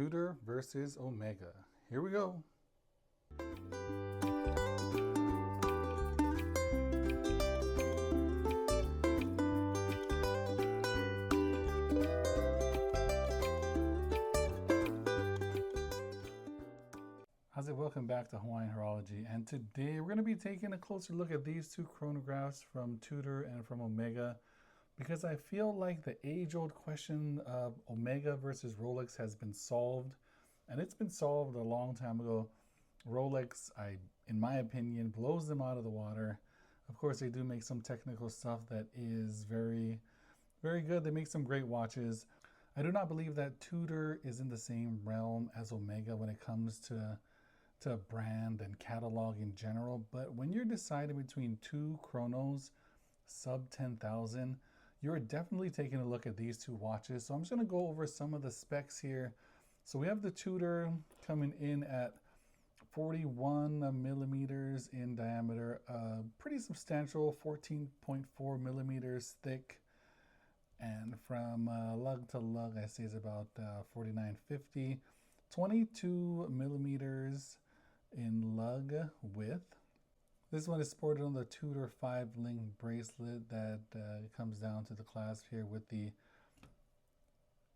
Tudor versus Omega. Here we go. Howzit, welcome back to Hawaiian Horology, and today we're going to be taking a closer look at these two chronographs from Tudor and from Omega, because I feel like the age-old question of Omega versus Rolex has been solved, and it's been solved a long time ago. Rolex, in my opinion, blows them out of the water. Of course, they do make some technical stuff that is very, very good. They make some great watches. I do not believe that Tudor is in the same realm as Omega when it comes to brand and catalog in general, but when you're deciding between two chronos sub 10,000, you're definitely taking a look at these two watches. So I'm just going to go over some of the specs here. So we have the Tudor coming in at 41 millimeters in diameter, pretty substantial, 14.4 millimeters thick, and from lug to lug I say is about 49.50, 22 millimeters in lug width. This one is sported on the Tudor 5-link bracelet that comes down to the clasp here with the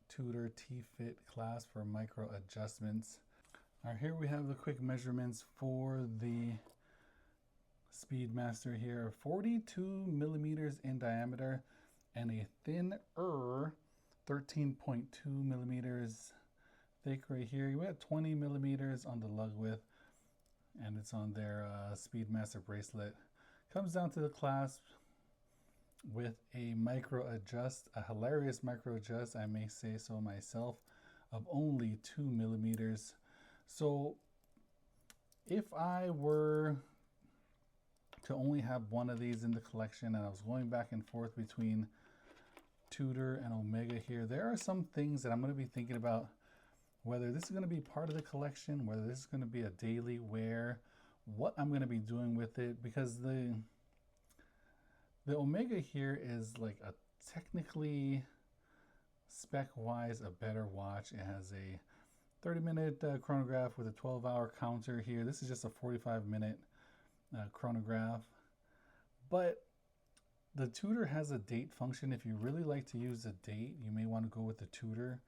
Tudor T-Fit clasp for micro adjustments. All right, here we have the quick measurements for the Speedmaster here. 42 millimeters in diameter and a thinner 13.2 millimeters thick right here. You have 20 millimeters on the lug width, and it's on their Speedmaster bracelet. Comes down to the clasp with a micro adjust, a hilarious micro adjust, I may say so myself, of only 2 millimeters. So if I were to only have one of these in the collection and I was going back and forth between Tudor and Omega here, there are some things that I'm going to be thinking about, whether this is going to be part of the collection, whether this is going to be a daily wear, what I'm going to be doing with it, because the Omega here is like a technically spec-wise a better watch. It has a 30-minute chronograph with a 12-hour counter here. This is just a 45-minute chronograph, but the Tudor has a date function. If you really like to use the date, you may want to go with the Tudor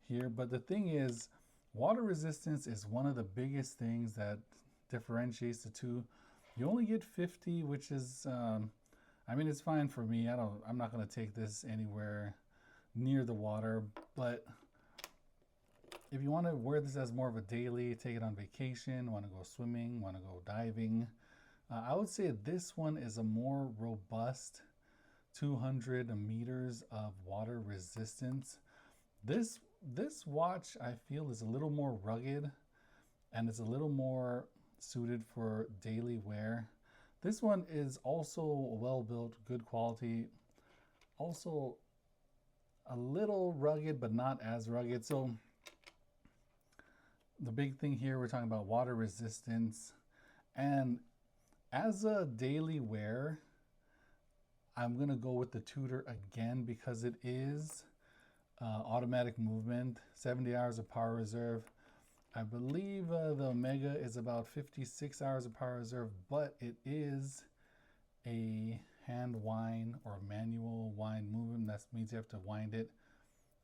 here. But the thing is, water resistance is one of the biggest things that differentiates the two. You only get 50, which is I mean, it's fine for me. I'm not going to take this anywhere near the water, but if you want to wear this as more of a daily, take it on vacation, want to go swimming, want to go diving, I would say this one is a more robust 200 meters of water resistance. This watch, I feel, is a little more rugged and it's a little more suited for daily wear. This one is also well built, good quality, also a little rugged but not as rugged. So the big thing here, we're talking about water resistance, and as a daily wear, I'm gonna go with the Tudor again because it is automatic movement, 70 hours of power reserve. I believe the Omega is about 56 hours of power reserve, but it is a hand wind or a manual wind movement. That means you have to wind it,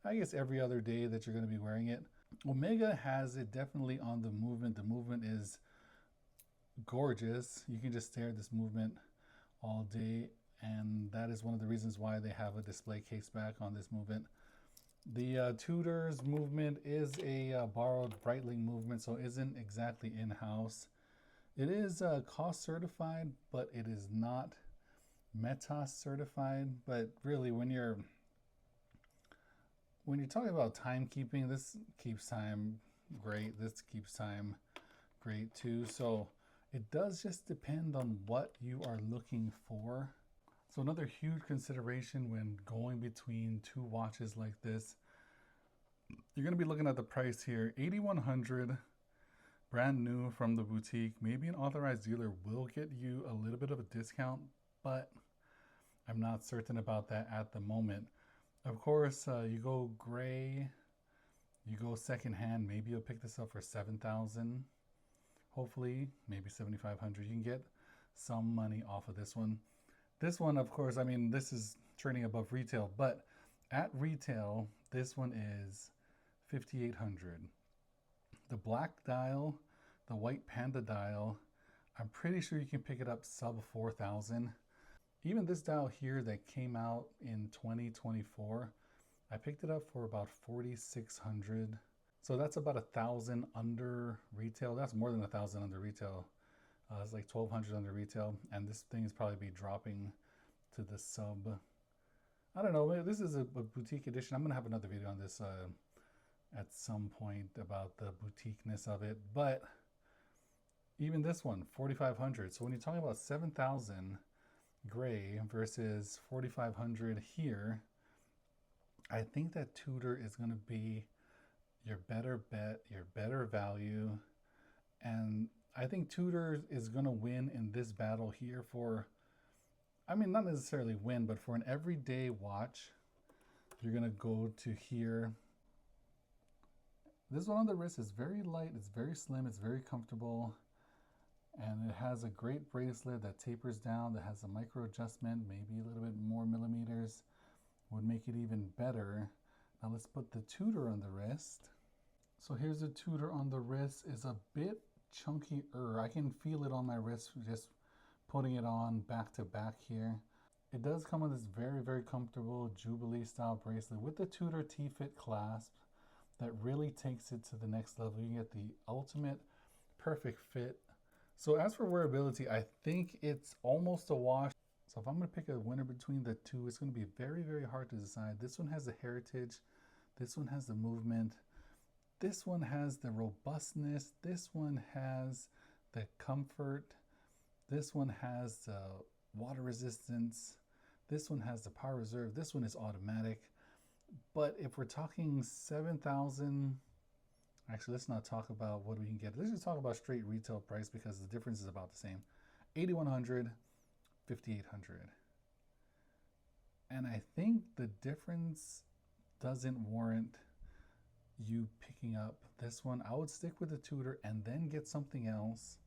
I guess, every other day that you're going to be wearing it. Omega has it definitely on the movement. The movement is gorgeous. You can just stare at this movement all day, and that is one of the reasons why they have a display case back on this movement. The Tudor's movement is a borrowed Breitling movement, so it isn't exactly in-house. It is cost certified, but it is not METAS certified. But really, when you're talking about timekeeping, this keeps time great. This keeps time great too. So it does just depend on what you are looking for. So another huge consideration when going between two watches like this, you're going to be looking at the price here. $8,100, brand new from the boutique. Maybe an authorized dealer will get you a little bit of a discount, but I'm not certain about that at the moment. Of course, you go gray You go secondhand, maybe you'll pick this up for 7,000. Hopefully, maybe 7,500. You can get some money off of this one. This one, of course, I mean, this is trading above retail, but at retail, this one is 5,800. The black dial, the white panda dial, I'm pretty sure you can pick it up sub 4,000. Even this dial here that came out in 2024, I picked it up for about 4,600. So that's about 1,000 under retail. That's more than 1,000 under retail. It's like 1,200 under retail, and this thing is probably be dropping to the sub. I don't know. This is a boutique edition. I'm gonna have another video on this at some point about the boutiqueness of it. But even this one, 4,500. So when you're talking about 7,000 gray versus 4,500 here, I think that Tudor is gonna be your better bet, your better value, and I think Tudor is going to win in this battle here for, I mean, not necessarily win, but for an everyday watch, you're going to go to here. This one on the wrist is very light, it's very slim, it's very comfortable, and it has a great bracelet that tapers down, that has a micro adjustment, maybe a little bit more millimeters would make it even better. Now let's put the Tudor on the wrist. So here's the Tudor on the wrist. Is a bit chunkier. I can feel it on my wrist just putting it on back to back here. It does come with this very, very comfortable Jubilee style bracelet with the Tudor T-Fit clasp that really takes it to the next level. You get the ultimate perfect fit. So as for wearability, I think it's almost a wash. So if I'm going to pick a winner between the two, it's going to be very, very hard to decide. This one has the heritage. This one has the movement. This one has the robustness. This one has the comfort. This one has the water resistance. This one has the power reserve. This one is automatic. But if we're talking 7,000, actually, let's not talk about what we can get. Let's just talk about straight retail price because the difference is about the same. 8,100, 5,800. And I think the difference doesn't warrant you picking up this one. I would stick with the Tudor and then get something else.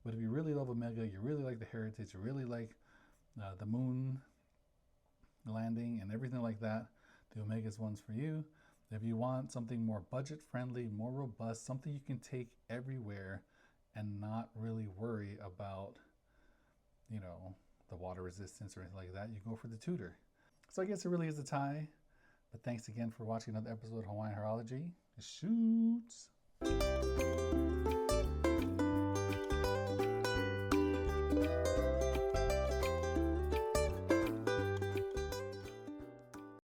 But if you really love Omega, you really like the heritage, you really like the moon landing and everything like that, the Omega's one's for you. If you want something more budget friendly, more robust, something you can take everywhere and not really worry about, you know, the water resistance or anything like that, you go for the Tudor. So I guess it really is a tie. But thanks again for watching another episode of Hawaiian Horology. Shoots!